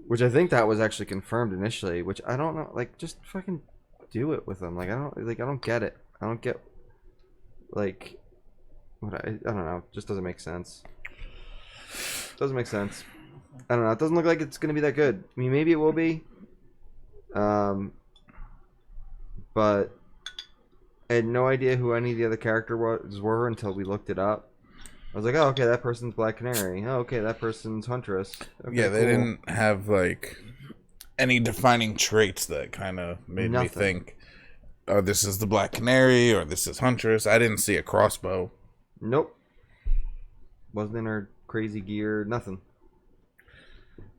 which I think that was actually confirmed initially. Which I don't know, like just fucking do it with him. Like I don't get it. I don't get like what I don't know. It just doesn't make sense. Doesn't make sense. I don't know. It doesn't look like it's gonna be that good. I mean, maybe it will be. But I had no idea who any of the other characters were until we looked it up. I was like, oh, okay, that person's Black Canary. Oh, okay, that person's Huntress. Okay, yeah, they didn't have, like, any defining traits that kind of made me think, oh, this is the Black Canary or this is Huntress. I didn't see a crossbow. Nope. Wasn't in her crazy gear, nothing.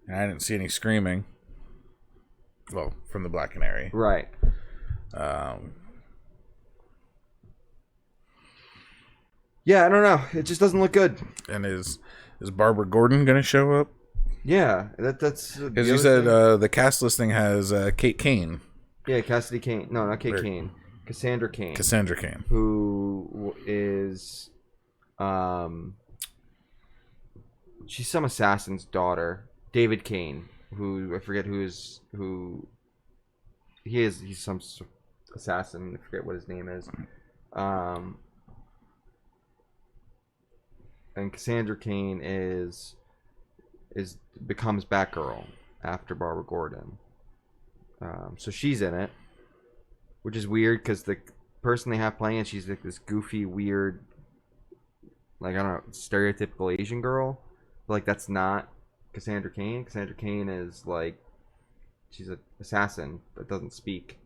And I didn't see any screaming. Well, from the Black Canary. Right. Yeah, I don't know. It just doesn't look good. And is Barbara Gordon going to show up? Yeah, that's... Because you said the cast listing has Kate Kane. Yeah, Cassidy Kane. No, not Kate Kane. Cassandra Kane. Cassandra Kane. Who is... she's some assassin's daughter. David Kane. Who, I forget he's some assassin. I forget what his name is. And Cassandra Kane becomes Batgirl after Barbara Gordon. So she's in it, which is weird because the person they have playing it, she's like this goofy, weird, like I don't know, stereotypical Asian girl. But like that's not Cassandra Kane. Cassandra Kane is like she's an assassin but doesn't speak.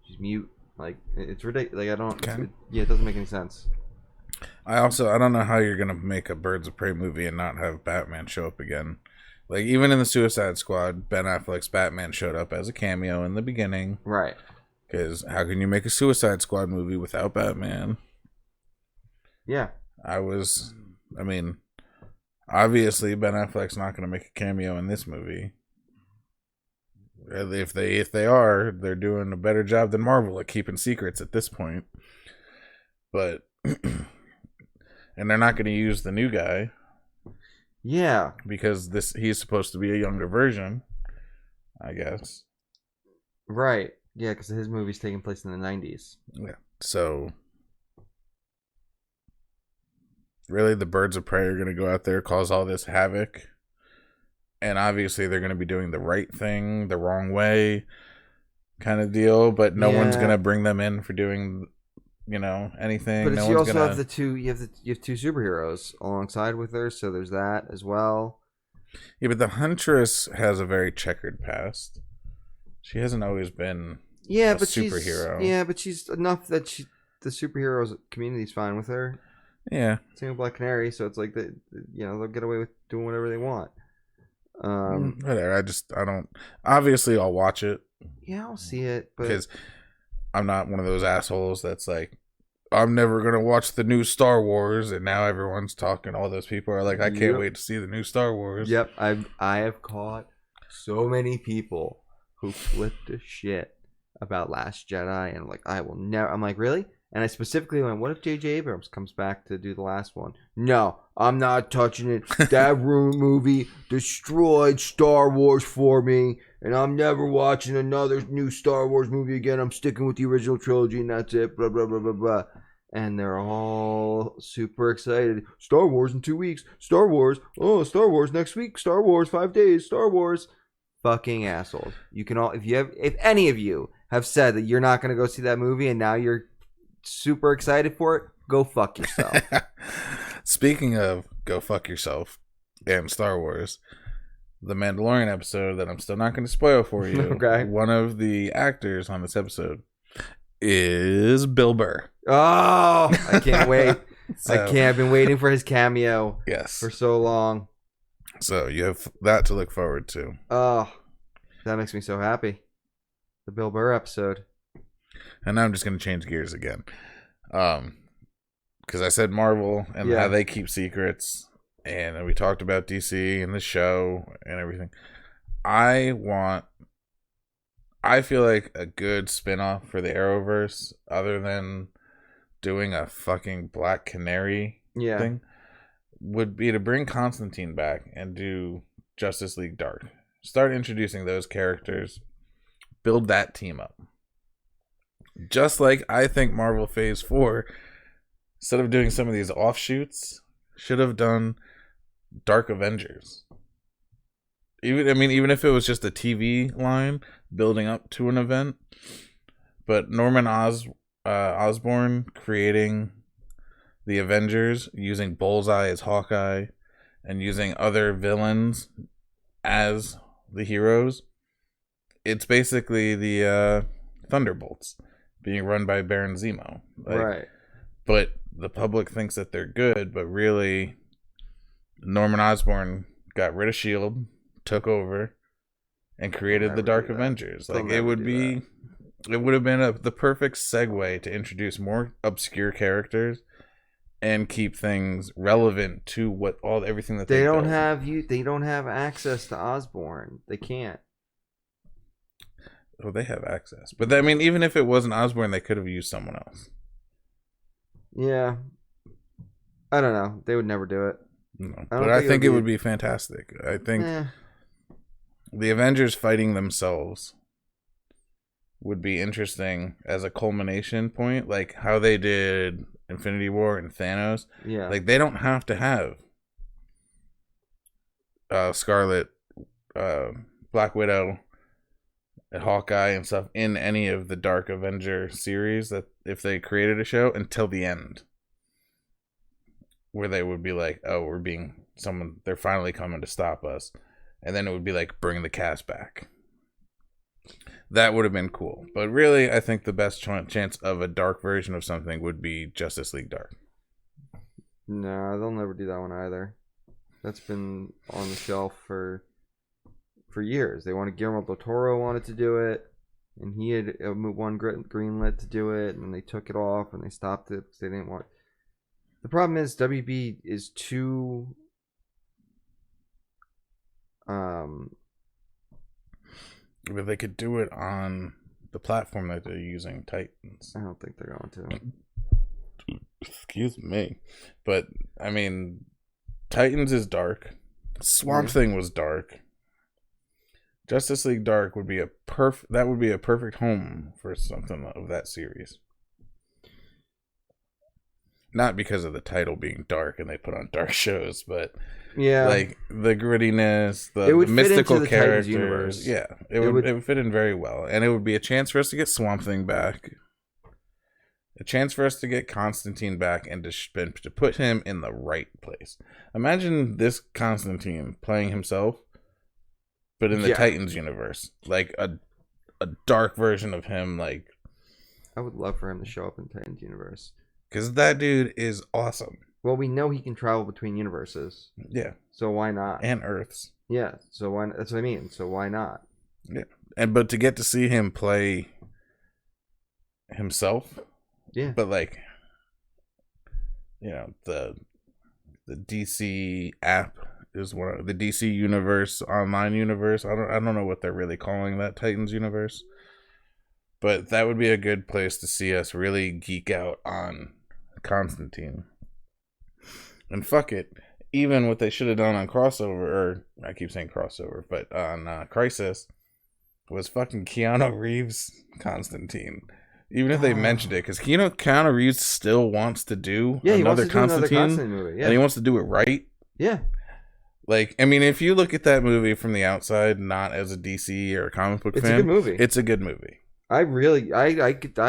She's mute. Like it's ridiculous. Like I don't. Okay. It doesn't make any sense. I don't know how you're gonna make a Birds of Prey movie and not have Batman show up again, Like, even in the Suicide Squad, Ben Affleck's Batman showed up as a cameo in the beginning. Right. Because how can you make a Suicide Squad movie without Batman? Yeah. I mean, obviously Ben Affleck's not going to make a cameo in this movie. If they are, they're doing a better job than Marvel at keeping secrets at this point. But and they're not going to use the new guy. Yeah. Because he's supposed to be a younger version, I guess. Right. Yeah, because his movie's taking place in the 90s. Yeah. So really the Birds of Prey are going to go out there, cause all this havoc. And obviously they're going to be doing the right thing the wrong way kind of deal, but no one's going to bring them in for doing, anything. But no you one's also gonna... have you have two superheroes alongside with her, so there's that as well. Yeah, but the Huntress has a very checkered past. She hasn't always been a superhero. But she's enough that the superheroes community's fine with her. Yeah. Same with Black Canary, so it's like they'll get away with doing whatever they want. Whatever. I don't. Obviously, I'll watch it. Yeah, I'll see it, but because I'm not one of those assholes that's like, I'm never gonna watch the new Star Wars, and now everyone's talking. All those people are like, I can't wait to see the new Star Wars. Yep, I have caught so many people who flipped the shit about Last Jedi, and like, I will never. I'm like, really? And I specifically went, what if J.J. Abrams comes back to do the last one? No, I'm not touching it. That movie destroyed Star Wars for me, and I'm never watching another new Star Wars movie again. I'm sticking with the original trilogy, and that's it. Blah, blah, blah, blah, blah. And they're all super excited. Star Wars in 2 weeks. Star Wars. Oh, Star Wars next week. Star Wars 5 days. Star Wars. Fucking assholes. You can all, if any of you have said that you're not going to go see that movie, and now you're super excited for it, go fuck yourself. Speaking of go fuck yourself and Star Wars, the Mandalorian episode that I'm still not going to spoil for you. Okay. One of the actors on this episode is Bill Burr. Oh, I can't wait. I've been waiting for his cameo. Yes. For so long. So you have that to look forward to. Oh, that makes me so happy. The Bill Burr episode. And now I'm just going to change gears again. Because I said Marvel and how they keep secrets. And we talked about DC and the show and everything. I feel like a good spin-off for the Arrowverse, other than doing a fucking Black Canary thing, would be to bring Constantine back and do Justice League Dark. Start introducing those characters. Build that team up. Just like I think Marvel Phase 4, instead of doing some of these offshoots, should have done Dark Avengers. Even if it was just a TV line building up to an event, but Norman Osborn creating the Avengers using Bullseye as Hawkeye and using other villains as the heroes. It's basically the Thunderbolts being run by Baron Zemo. Right. But the public thinks that they're good, but really Norman Osborn got rid of S.H.I.E.L.D., took over, and created the Dark Avengers. Like, it would have been the perfect segue to introduce more obscure characters and keep things relevant to everything that they don't built. They don't have access to Osborn. They can't. Well, they have access, but even if it wasn't Osborn, they could have used someone else. Yeah, I don't know. They would never do it. No, but I think it would be fantastic. I think the Avengers fighting themselves would be interesting as a culmination point, like how they did Infinity War and Thanos. Yeah, like they don't have to have Scarlet, Black Widow, and Hawkeye and stuff in any of the Dark Avenger series, that if they created a show, until the end, where they would be like, oh, they're finally coming to stop us, and then it would be like, bring the cast back. That would have been cool. But really, I think the best chance of a dark version of something would be Justice League Dark. No, they'll never do that one either. That's been on the shelf for for years. They wanted Guillermo del Toro wanted to do it, and he had one greenlit to do it, and they took it off and they stopped it because they didn't want. The problem is WB is too. But they could do it on the platform that they're using, Titans. I don't think they're going to. Excuse me. But, I mean, Titans is dark. Swamp Thing was dark. Justice League Dark would be a perfect home for something of that series. Not because of the title being dark and they put on dark shows, but like the grittiness, the mystical characters. Yeah, it would fit in very well, and it would be a chance for us to get Swamp Thing back, a chance for us to get Constantine back, and to put him in the right place. Imagine this Constantine playing himself, but in the Titans universe, like a dark version of him. Like, I would love for him to show up in Titans universe. Because that dude is awesome. Well, we know he can travel between universes. Yeah. So why not? And Earths. Yeah. So why? That's what I mean. So why not? Yeah. But to get to see him play himself. Yeah. But like, you know, the DC app is one of the DC universe, online universe. I don't know what they're really calling that Titans universe. But that would be a good place to see us really geek out on Constantine. And fuck it. Even what they should have done on crossover, or I keep saying crossover, but on Crisis, was fucking Keanu Reeves Constantine. Even if they mentioned it, because Keanu Reeves still wants to do another Constantine movie. Yeah. And he wants to do it right. Yeah. Like, I mean, if you look at that movie from the outside, not as a DC or a comic book fan, it's a good movie. It's a good movie. I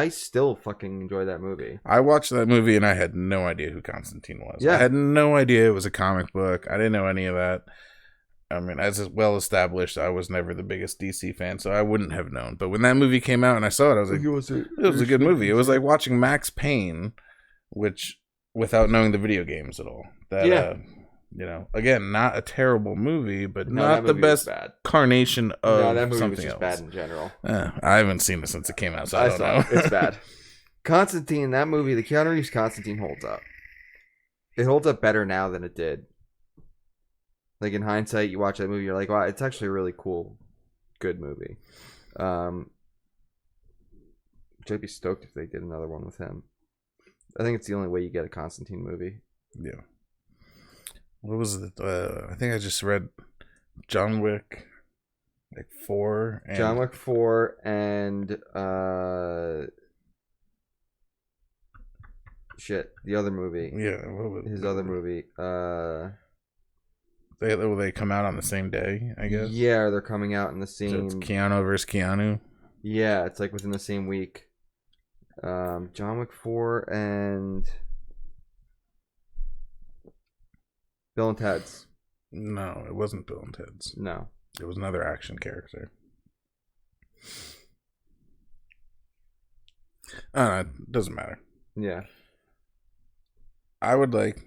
still fucking enjoy that movie. I watched that movie and I had no idea who Constantine was. Yeah. I had no idea it was a comic book. I didn't know any of that. I mean, as well established, I was never the biggest DC fan, so I wouldn't have known. But when that movie came out and I saw it, I was like, it was a good movie. It was like watching Max Payne, which without knowing the video games at all. You know, again, not a terrible movie, but not the best carnation of that movie something was just else. Bad in general. I haven't seen it since it came out, so I don't know. It's bad. Constantine, that movie, the Keanu Reeves Constantine holds up. It holds up better now than it did. Like, in hindsight, you watch that movie, you're like, wow, it's actually a really cool, good movie. I'd be stoked if they did another one with him. I think it's the only way you get a Constantine movie. Yeah. What was it? I think I just read John Wick, like 4. And John Wick 4 and the other movie. Yeah, his other movie. They come out on the same day, I guess. Yeah, they're coming out in the same. So it's Keanu versus Keanu. Yeah, it's like within the same week. John Wick 4 and Bill and Ted's. No, it wasn't Bill and Ted's. No. It was another action character. It doesn't matter. Yeah. I would like,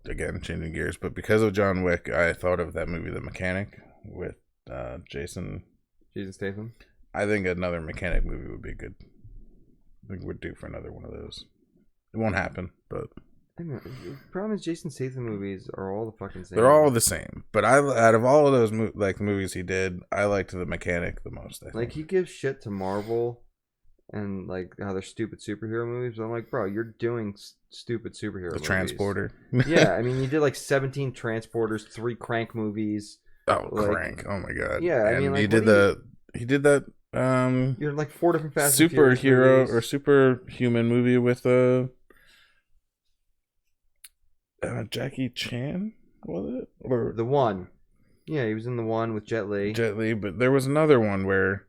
again, changing gears, but because of John Wick, I thought of that movie, The Mechanic, with Jason Statham. I think another Mechanic movie would be good. I think we're due for another one of those. It won't happen, but... The problem is Jason Statham movies are all the fucking same. They're all the same. But out of all of those movies he did, I liked The Mechanic the most, I think. Like, he gives shit to Marvel and, like, how they're stupid superhero movies. But I'm like, bro, you're doing stupid superhero movies. The Transporter. Yeah, I mean, you did, like, 17 Transporters, 3 Crank movies. Oh, like, Crank. Oh, my God. Yeah, I mean, like, he did that... you're like 4 different Fast superhero or superhuman movie with Jackie Chan, was it? Or the one? Yeah, he was in the one with Jet Li. But there was another one where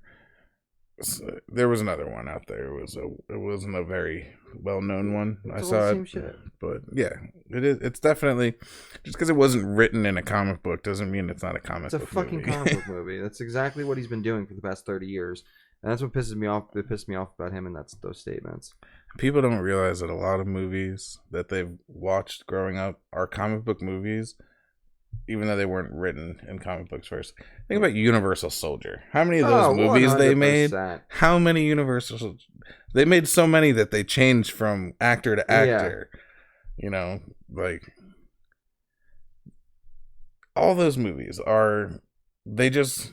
there was another one out there. It wasn't a very well known one. I saw it, but yeah, it is. It's definitely just because it wasn't written in a comic book doesn't mean it's not a comic book. It's a fucking comic book movie. That's exactly what he's been doing for the past 30 years. And that's what pisses me off. It pissed me off about him and those statements. People don't realize that a lot of movies that they've watched growing up are comic book movies even though they weren't written in comic books first. Think about Universal Soldier. How many of those Oh, movies they made? 100%. How many Universal? They made so many that they changed from actor to actor. You know, like all those movies are. They just,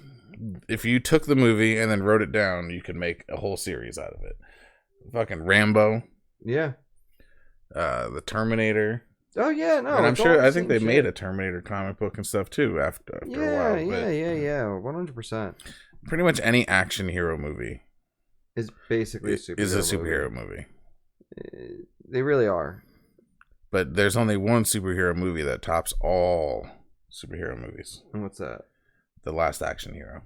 if you took the movie and then wrote it down, you could make a whole series out of it. Fucking Rambo. Yeah. The Terminator. Oh yeah, no. And I'm it's sure. all the I think same they shit. made a Terminator comic book and stuff too after a while. But Yeah. 100%. pretty much any action hero movie Is basically a superhero. is a superhero movie. They really are. But there's only one superhero movie that tops all superhero movies. And what's that? The Last Action Hero.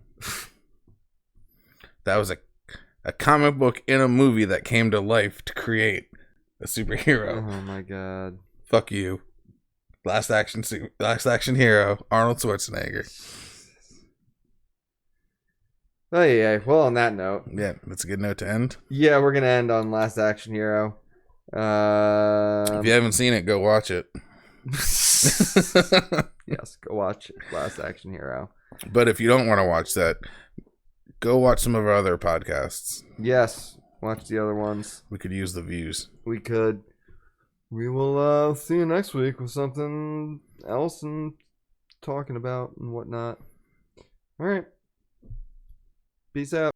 That was a comic book in a movie that came to life to create a superhero. Oh my god. Fuck you. Last Action Hero, Arnold Schwarzenegger. Oh yeah. Well, on that note. Yeah, that's a good note to end. Yeah, we're gonna end on Last Action Hero. If you haven't seen it, go watch it. Yes, go watch Last Action Hero. But if you don't want to watch that, go watch some of our other podcasts. Yes, watch the other ones. We could use the views. We could. We will see you next week with something else and talking about and whatnot. All right. Peace out.